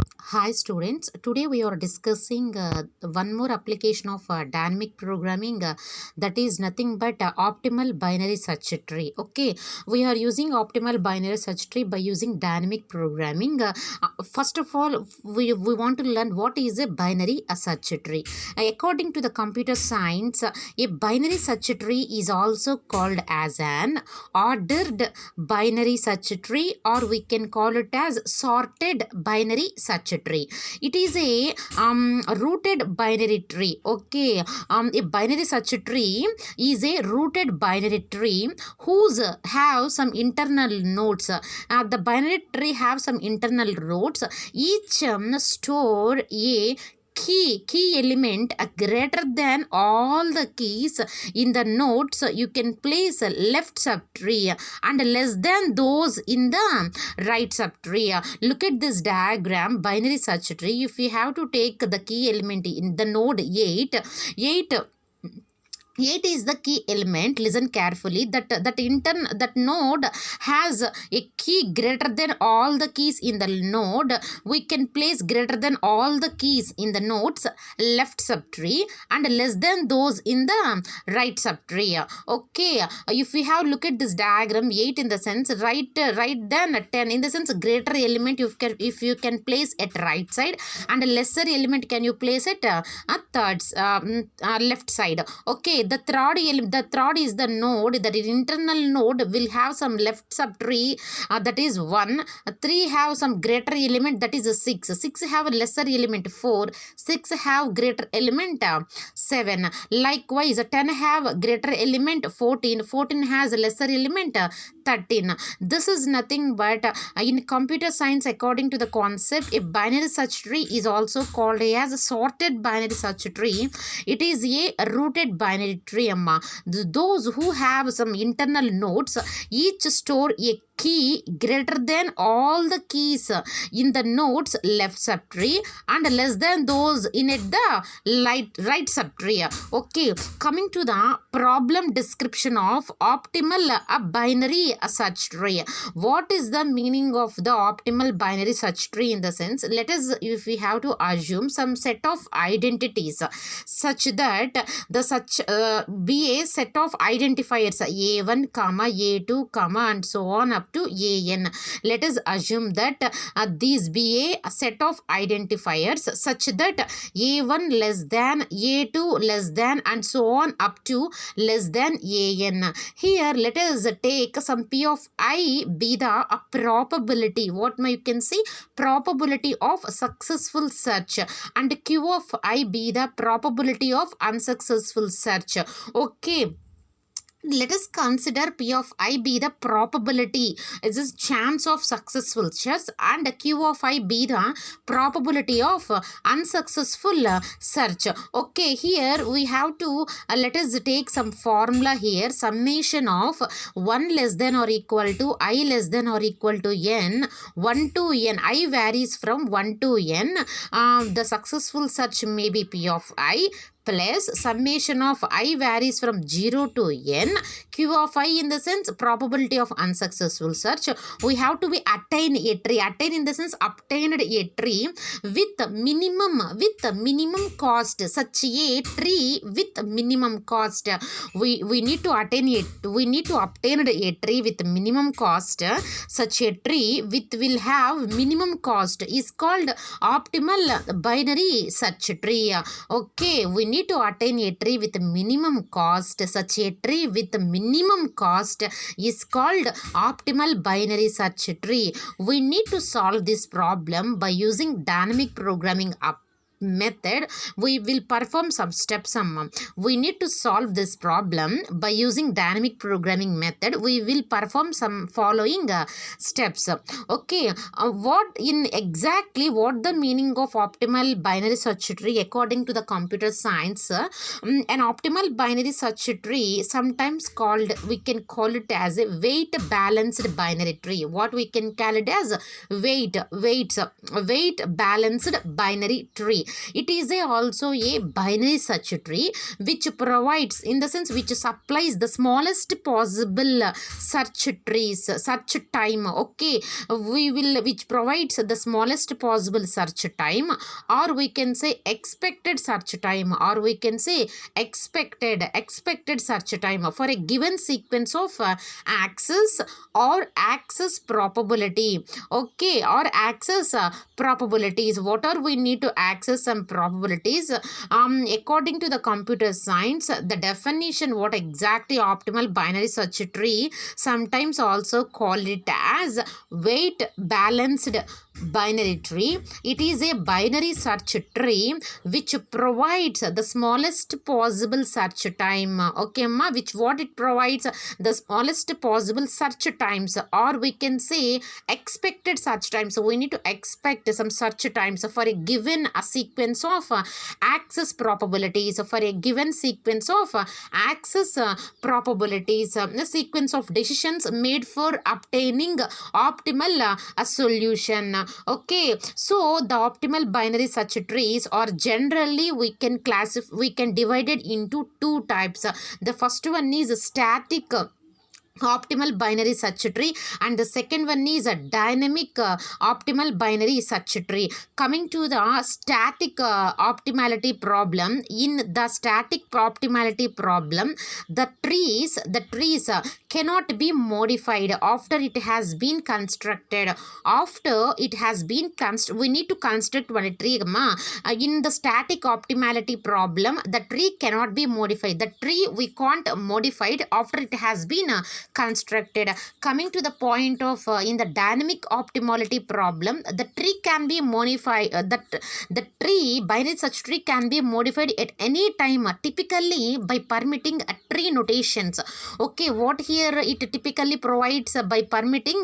Hi students, today we are discussing one more application of dynamic programming, that is nothing but optimal binary search tree. Okay, we are using optimal binary search tree by using dynamic programming. First of all, we want to learn what is a binary search tree. According to the computer science, a binary search tree is also called as an ordered binary search tree, or we can call it as sorted binary search tree. It is a rooted binary tree. Okay, a binary search tree is a rooted binary tree whose have some internal nodes. The binary tree have some internal nodes. Each store a key element greater than all the keys in the nodes. You can place a left subtree and less than those in the right subtree. Look at this diagram, binary search tree. If you have to take the key element in the node 8 is the key element. Listen carefully, that node has a key greater than all the keys in the node. We can place greater than all the keys in the node's left subtree and less than those in the right subtree. Okay, if we have look at this diagram, 8 in the sense right than 10 in the sense greater element if you can place at right side, and lesser element can you place it third left side. Okay, the third is the node, that is internal node will have some left subtree, that is 1. 3 have some greater element, that is 6 have a lesser element 4. 6 have greater element 7. Likewise 10 have greater element 14. 14 has a lesser element 13. This is nothing but in computer science, according to the concept, a binary search tree is also called as a sorted binary search tree. It is a rooted binary tree. Those who have some internal nodes each store a key greater than all the keys in the node's left subtree and less than those in it the right subtree. Okay, coming to the problem description of optimal binary search tree. What is the meaning of the optimal binary search tree? In the sense, let us, if we have to assume some set of identities such that the such be a set of identifiers a1 comma a2 comma and so on up to an. Let us assume that these be a set of identifiers such that a1 less than a2 less than and so on up to less than an. Here let us take some p of I be the probability, what you can see, probability of successful search, and q of I be the probability of unsuccessful search. Okay, let us consider p of I be the probability, is this chance of successful search, and q of I be the probability of unsuccessful search. Okay, here we have to let us take some formula here. Summation of 1 less than or equal to I less than or equal to n, 1 to n. I varies from 1 to n. The successful search may be p of I plus summation of I varies from 0 to n, q of I in the sense probability of unsuccessful search. We have to be attain a tree, attain in the sense obtained a tree with minimum cost, such a tree with minimum cost. We need to attain it, we need to obtain a tree with minimum cost. Such a tree with will have minimum cost is called optimal binary search tree. Okay, we need to attain a tree with minimum cost. Such a tree with minimum cost is called optimal binary search tree. We need to solve this problem by using dynamic programming method. We will perform some steps. We need to solve this problem by using dynamic programming method. We will perform some following steps. Okay, what the meaning of optimal binary search tree according to the computer science? An optimal binary search tree, sometimes called, we can call it as a weight balanced binary tree. What we can call it as weight balanced binary tree. It is also a binary search tree which provides, in the sense which supplies the smallest possible search trees, search time. Okay, which provides the smallest possible search time, or we can say expected search time, or we can say expected search time for a given sequence of access or access probability. Okay, or access probabilities. What are we need to access some probabilities? According to the computer science, the definition what exactly optimal binary search tree, sometimes also call it as weight balanced binary tree. It is a binary search tree which provides the smallest possible search time. Okay ma, which what it provides the smallest possible search times, or we can say expected search times. So we need to expect some search times for a given sequence of access probabilities, for a given sequence of access probabilities, a sequence of decisions made for obtaining optimal solution. Okay, so the optimal binary search trees are generally we can divide it into two types. The first one is static optimal binary search tree, and the second one is a dynamic optimal binary search tree. Coming to the static optimality problem, in the static optimality problem, the trees cannot be modified after it has been constructed. After it has been we need to construct one tree. In the static optimality problem, the tree cannot be modified. The tree we can't modify it after it has been constructed. Coming to the point of in the dynamic optimality problem, the tree can be modified. The tree binary search tree can be modified at any time, typically by permitting tree notations. Okay, what here it typically provides by permitting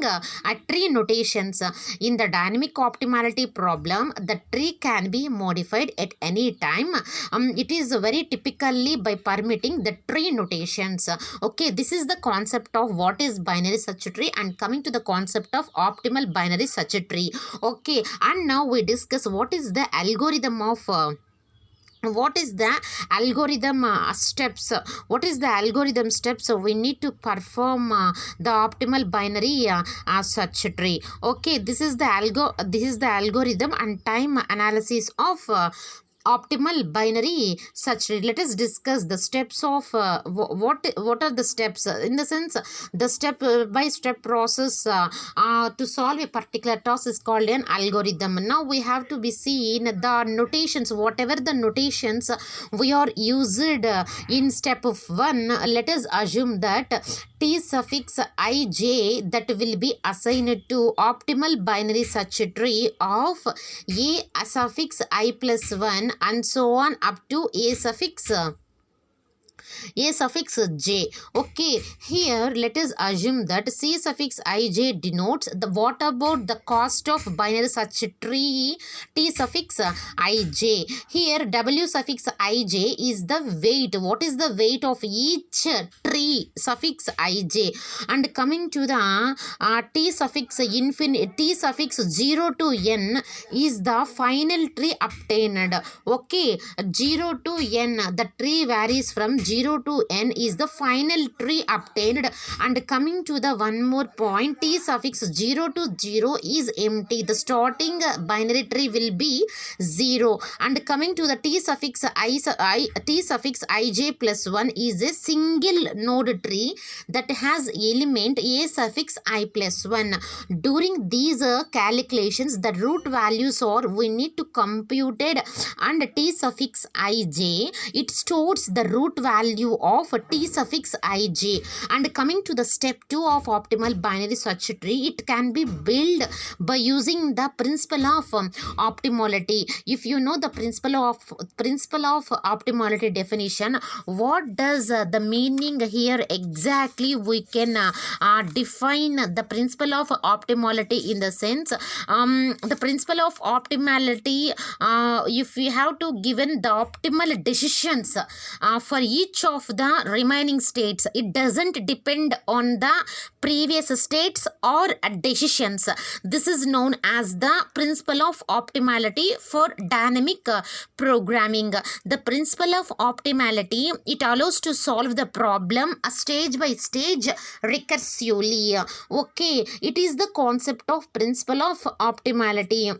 tree notations. In the dynamic optimality problem, the tree can be modified at any time. It is very typically by permitting the tree notations. Okay, this is the concept of what is binary search tree, and coming to the concept of optimal binary search tree. Okay, and now we discuss what is the algorithm of what is the algorithm steps. What is the algorithm steps? So we need to perform the optimal binary search tree. Okay, this is the algorithm and time analysis of optimal binary search tree. Let us discuss the steps of what are the steps, in the sense the step by step process to solve a particular task is called an algorithm. Now we have to be seen the notations, whatever the notations we are used in step of 1. Let us assume that t suffix ij that will be assigned to optimal binary search tree of a suffix I plus 1 and so on up to a suffix j. Okay, here let us assume that c suffix ij denotes the what about the cost of binary search tree t suffix ij. Here w suffix ij is the weight. What is the weight of each tree suffix ij? And coming to the t suffix 0 to n is the final tree obtained. Okay, 0 to n, the tree varies from 0 to n is the final tree obtained. And coming to the one more point, t suffix 0 to 0 is empty. The starting binary tree will be 0. And coming to the t suffix ij plus 1 is a single node tree that has element a suffix I plus 1. During these calculations, the root values are we need to compute it, and t suffix ij it stores the root value of t suffix ij. And coming to the step 2 of optimal binary search tree, it can be built by using the principle of optimality. If you know the principle of optimality definition, what does the meaning here exactly? We can define the principle of optimality in the sense the principle of optimality, if we have to given the optimal decisions for each each of the remaining states. It doesn't depend on the previous states or decisions. This is known as the principle of optimality for dynamic programming. The principle of optimality, it allows to solve the problem stage by stage recursively. Okay, it is the concept of principle of optimality.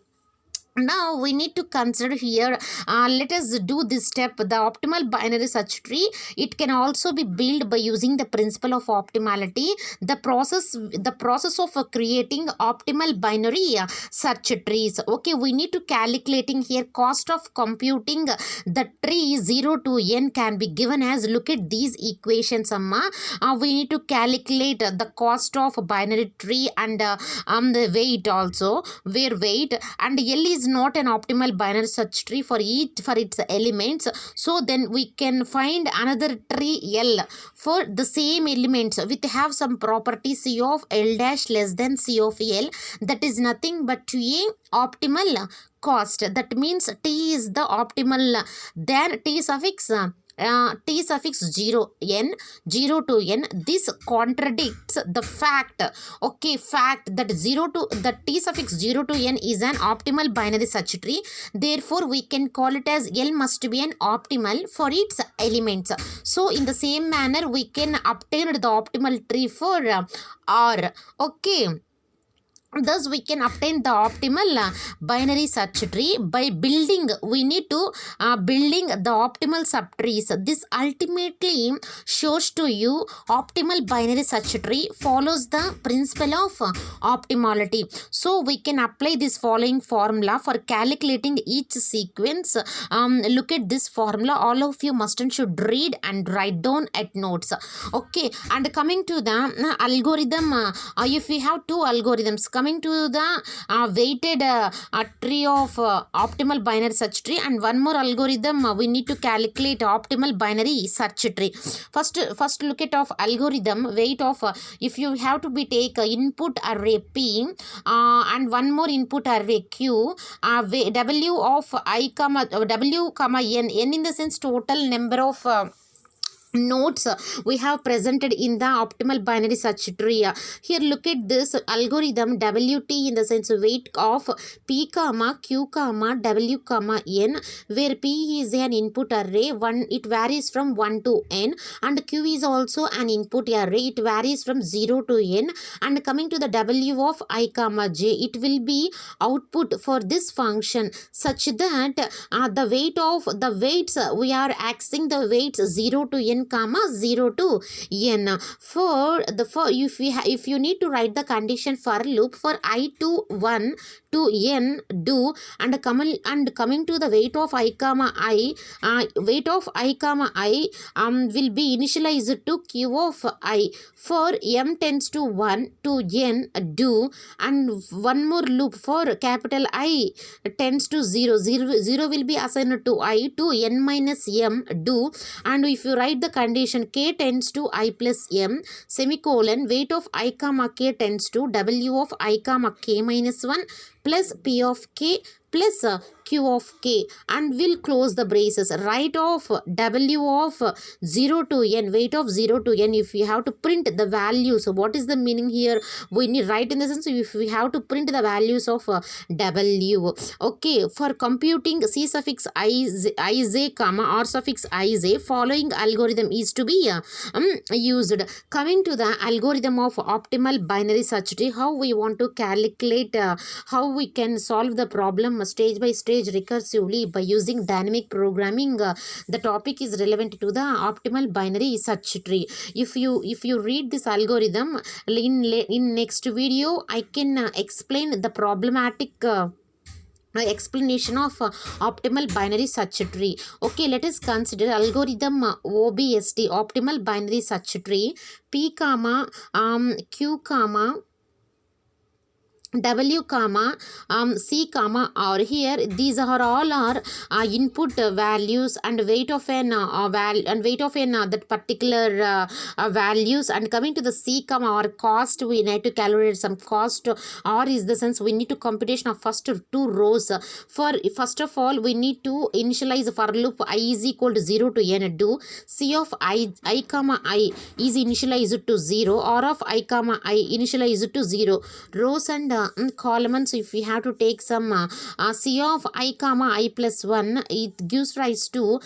Now we need to consider here, let us do this step. The optimal binary search tree, it can also be built by using the principle of optimality. The process of creating optimal binary search trees. Okay, we need to calculating here cost of computing the tree 0 to n can be given as, look at these equations, we need to calculate the cost of binary tree and the weight also, where weight and L is not an optimal binary search tree for its elements. So then we can find another tree L for the same elements with have some property C of L dash less than C of L. That is nothing but a optimal cost. That means T is the optimal, then T suffix 0 n 0 to n. This contradicts the fact that T suffix 0 to n is an optimal binary search tree. Therefore we can call it as L must be an optimal for its elements. So in the same manner we can obtain the optimal tree for R. Okay, thus we can obtain the optimal binary search tree by building, we need to building the optimal subtrees. This ultimately shows to you optimal binary search tree follows the principle of optimality. So we can apply this following formula for calculating each sequence. Look at this formula, all of you must and should read and write down at notes. Okay, and coming to the algorithm, if we have two algorithms, coming to the weighted tree of optimal binary search tree, and one more algorithm, we need to calculate optimal binary search tree. First look at of algorithm weight of, if you have to be take input array P and one more input array Q, W of I comma W comma N in the sense total number of nodes we have presented in the optimal binary search tree. Here look at this algorithm WT in the sense weight of P comma Q comma W comma N, where P is an input array, it varies from 1 to n, and Q is also an input array, it varies from 0 to n, and coming to the W of I comma J, it will be output for this function such that the weights we are accessing the weights 0 to n comma 0 to n. If you need to write the condition for loop for I to 1 to n do, and coming to the weight of I comma I, will be initialized to Q of I for m tends to 1 to n do, and one more loop for capital I tends to 0 will be assigned to I to n minus m do, and if you write the condition k tends to I plus m semicolon weight of I comma k tends to W of I comma k minus 1 plus P of k plus Q of k, and will close the braces. Right of W of 0 to n, weight of 0 to n, if we have to print the values, so what is the meaning here? We need write in the sense if we have to print the values of W. Okay, for computing C suffix IJ comma R suffix IJ, following algorithm is to be used. Coming to the algorithm of optimal binary search tree, how we want to calculate, how we can solve the problem stage by stage recursively by using dynamic programming. The topic is relevant to the optimal binary search tree. If you read this algorithm in next video, I can explain the problematic explanation of optimal binary search tree. Okay, let us consider algorithm OBST, optimal binary search tree. P comma Q comma W comma C comma or here these are all our input values and weight of an that particular values, and coming to the C comma or cost, we need to calculate some cost, or is the sense we need to computation of first two rows. For first of all we need to initialize for loop I is equal to 0 to n, do C of I comma I is initialized to 0, or of I comma I initialized to 0. Rows and columns, if we have to take some C of I comma I plus 1, it gives rise to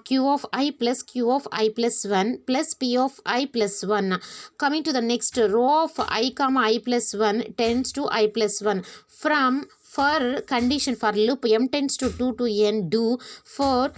Q of I plus Q of I plus 1 plus P of I plus 1. Coming to the next row of I comma I plus 1 tends to I plus 1. From for condition for loop m tends to 2 to n, do for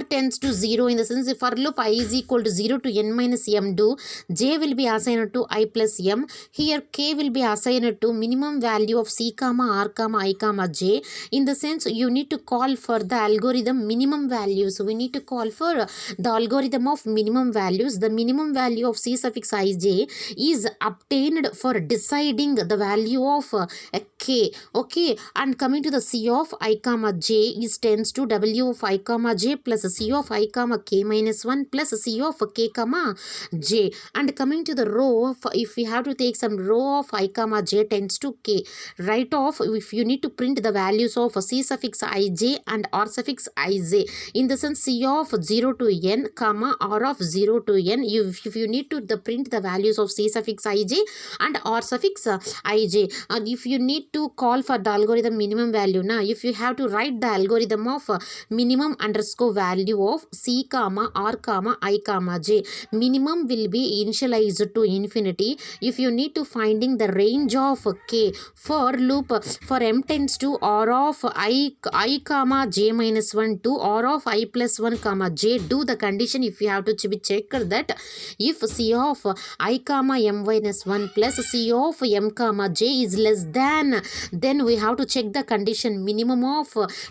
tends to 0, in the sense for loop I is equal to 0 to n minus m, do j will be assigned to I plus m. Here k will be assigned to minimum value of c comma r comma I comma j. In the sense you need to call for the algorithm minimum values. We need to call for the algorithm of minimum values. The minimum value of c suffix ij is obtained for deciding the value of k. Okay, and coming to the c of I comma j is tends to w of I comma j plus c of I comma k minus 1 plus c of k comma j. And coming to the row of, if we have to take some row of I comma j tends to k, write off if you need to print the values of c suffix ij and r suffix ij, in the sense c of 0 to n comma r of 0 to n, if you need to print the values of c suffix ij and r suffix ij, and if you need to call for the algorithm minimum value, now if you have to write the algorithm of minimum underscore value of c comma r comma I comma j, minimum will be initialized to infinity. If you need to finding the range of k for loop for m tends to r of I comma j minus 1 to r of I plus 1 comma j, do the condition if you have to be checked that if c of I comma m minus 1 plus c of m comma j is less than, then we have to check the condition minimum of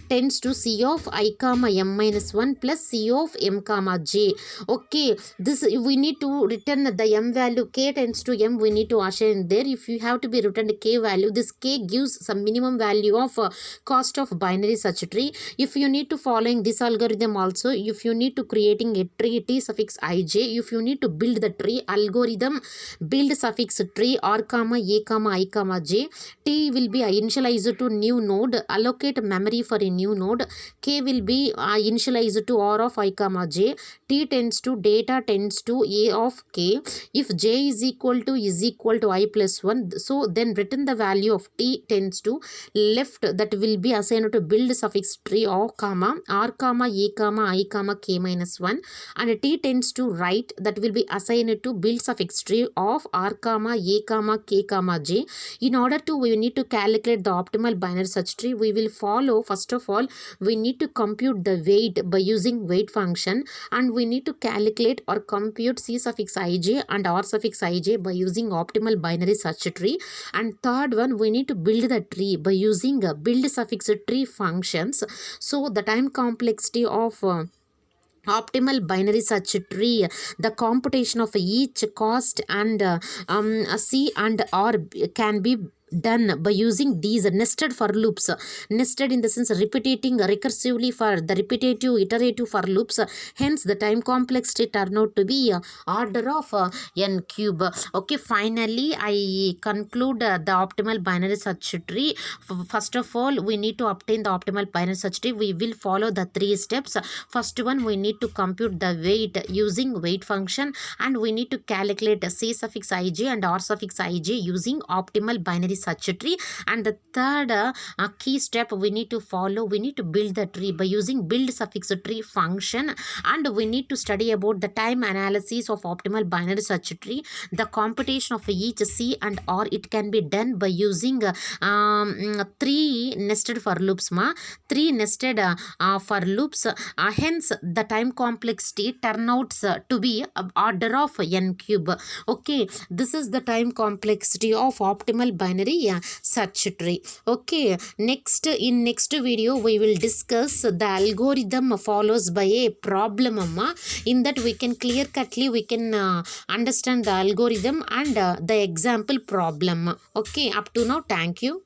tends to c of I comma m minus 1 plus c of m comma j. Okay, this we need to return the m value, k tends to m, we need to assign there. If you have to be returned k value, this k gives some minimum value of cost of binary search tree. If you need to following this algorithm also, if you need to creating a tree t suffix ij, if you need to build the tree algorithm build suffix tree r comma a comma I comma j, t will be initialized to new node, allocate memory for a new node, k will be initialized to r of I comma j, t tends to data tends to a of k. If j is equal to I plus 1, so then return the value of t tends to left, that will be assigned to build suffix tree of comma r comma a comma I comma k minus 1, and t tends to right, that will be assigned to build suffix tree of r comma a comma k comma j. In order to, we need to calculate the optimal binary search tree, we will follow, first of all we need to compute the weight by using weight function, and we need to calculate or compute c suffix ij and r suffix ij by using optimal binary search tree. And third one, we need to build the tree by using build suffix tree functions. So the time complexity of optimal binary search tree, the computation of each cost and c and r can be done by using these nested for loops. Nested in the sense repeating recursively for the repetitive iterative for loops, hence the time complexity turn out to be order of n cube. Okay, finally I conclude the optimal binary search tree. First of all, we need to obtain the optimal binary search tree. We will follow the 3 steps. First one, we need to compute the weight using weight function, and we need to calculate c suffix ij and r suffix ij using optimal binary search tree. And the third key step we need to follow, we need to build the tree by using build suffix tree function, and we need to study about the time analysis of optimal binary search tree. The computation of each c and r, it can be done by using 3 nested for loops, 3 nested for loops, hence the time complexity turn out to be order of n cube. Okay, this is the time complexity of optimal binary binary search tree. Okay, in next video we will discuss the algorithm follows by a problem amma. In that we can clear cutly we can understand the algorithm and the example problem. Okay, up to now, thank you.